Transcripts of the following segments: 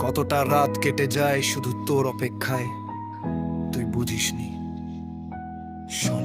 কতটা রাত কেটে যায় শুধু তোর অপেক্ষায়, তুই বুঝিসনি। শোন,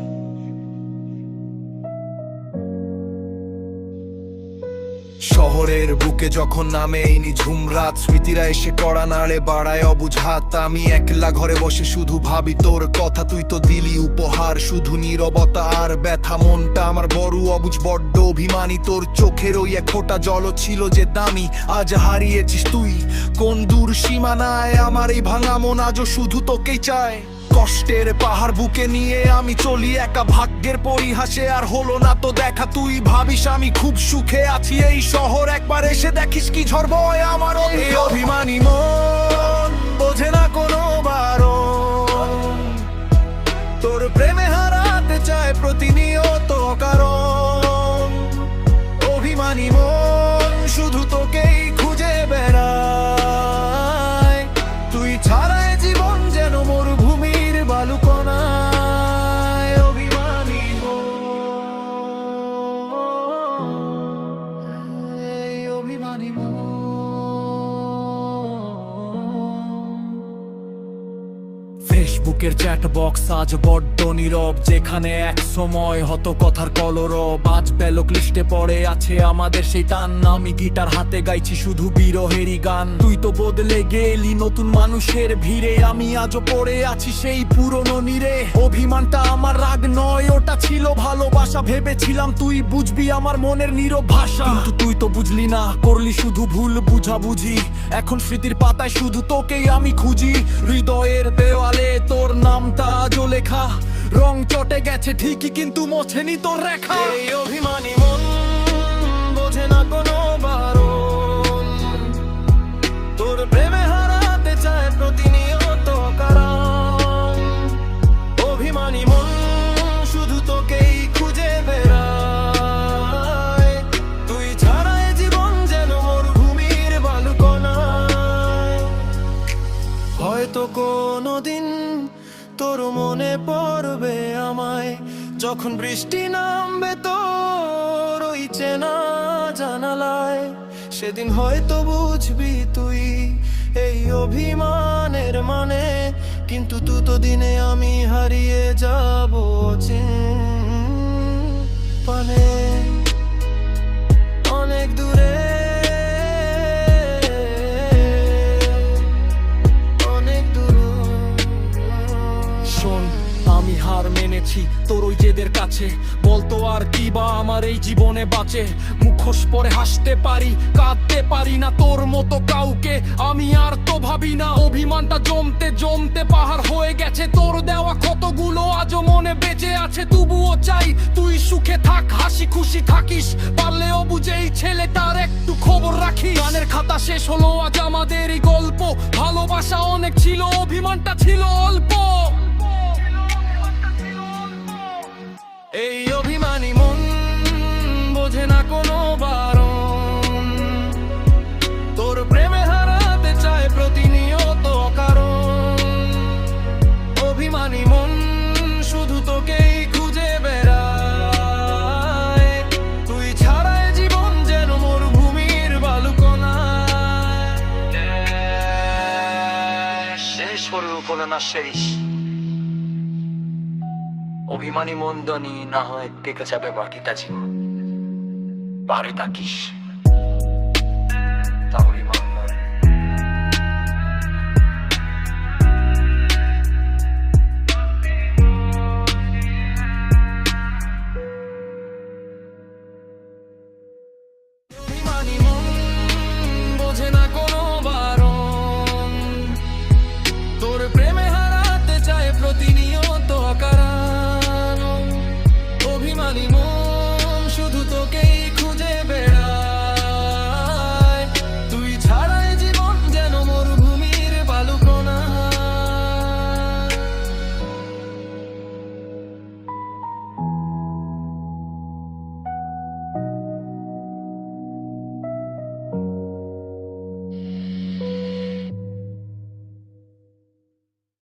শহরের বুকে যখন নামে এই নিঝুম রাত, স্মৃতিরা এসে কড়া নাড়ে বাড়ায় অবুঝ হাত। আমি একলা ঘরে বসে শুধু ভাবি তোর কথা, তুই তো দিলি উপহার শুধু নীরবতা আর ব্যথা। মনটা আমার বড় অবুঝ, বড্ড অভিমানী। তোর চোখের ওই এক ফোঁটা জলও ছিল যে দামি, আজ হারিয়েছিস তুই কোন দূর সীমানায়। আমার এই ভাঙা মন আজও শুধু তোকেই চায়। কষ্টের পাহাড় বুকে নিয়ে আমি চলি একা, ভাগ্যের পরিহাসে আর হলো না তো দেখা। তুই ভাবিস আমি খুব সুখে আছি এই শহর, একবার এসে দেখিস কি ঝড় বয় আমার। এই অভিমানী মন বোঝে না কোনো বারণ, তোর প্রেমে হারাতে চায় প্রতিনিয়ত কারণ। অভিমানী মন শুধু তোকেই খুঁজে বেড়ায়, তুই ছাড়াই জীবন যেন মরুভূমির বালুকণায়। অভিমানী অভিমানী ফেসবুকের চ্যাট বক্স আজ বড্ড নীরব, যেখানে এক সময় হতো কথার কলরব। আজ ব্যালক লিস্টে পড়ে আছে আমাদের সেই টান, আমি গিটার হাতে গাইছি শুধু বিরহেরই গান। তুই তো বদলে গেলি নতুন মানুষের ভিড়ে, আমি আজও পড়ে আছি সেই পুরনো নীরে। অভিমানটা আমার রাগ নয়, ওটা ছিল ভালোবাসা। ভেবেছিলাম তুই বুঝবি আমার মনের নীরব ভাষা, কিন্তু তুই তো বুঝলি না, করলি শুধু ভুল বুঝাবুঝি। এখন স্মৃতির পাতায় শুধু তোকেই আমি খুঁজি, হৃদয়ের দেওয়ালে তোর নামটা আজও লেখা। রং চটে গেছে ঠিকই কিন্তু মোছেনি তোর রেখা। এই অভিমানী মন বোঝে না কোনো বারণ, তোর প্রেমে হারাতে চায় প্রতিনিয়ত কারণ। অভিমানী মন শুধু তোকেই খুঁজে বেড়ায়, তুই ছাড়াই জীবন যেন মরুভূমির বালুকণায়। হয়তো কোনোদিন তোর মনে পড়বে আমায়, যখন বৃষ্টি নামবে তোর ওই চেনা জানালায়। সেদিন হয়তো বুঝবি তুই এই অভিমানের মানে, কিন্তু তুতো দিনে আমি হারিয়ে যাব পানে অনেক দূরে। আমি হার মেনেছি তোর ওই জেদের কাছে, বলতো আর কি বা আমার এই জীবনে বাঁচে। মুখোশ পরে হাসতে পারি, কাঁদতে পারি না তোর মতো কাউকে আমি আর তো ভাবি না। অভিমানটা জমতে জমতে পাহাড় হয়ে গেছে, তোর দেওয়া কতগুলো আজও মনে বেঁচে আছে। তবুও চাই তুই সুখে থাক, হাসি খুশি থাকিস, পারলেও বুঝে এই ছেলেটার একটু খবর রাখিস। গানের খাতা শেষ হলো আজ আমাদের এই গল্প, ভালোবাসা অনেক ছিল, অভিমানটা ছিল অল্প। এই অভিমানী মন বোঝে না কোনো বারণ, তোর প্রেমে হারাতে চায় প্রতিনিয়ত কারণ। অভিমানী মন শুধু তোকেই খুঁজে বেড়ায়, তুই ছাড়াই জীবন যেন মরুভূমির বালুকণায়। শেষ পরিকল্পনা না শেষ, অভিমানী মন দনি না হয় টেকে যাবে বাকিটা জীবন। পারে থাকিস।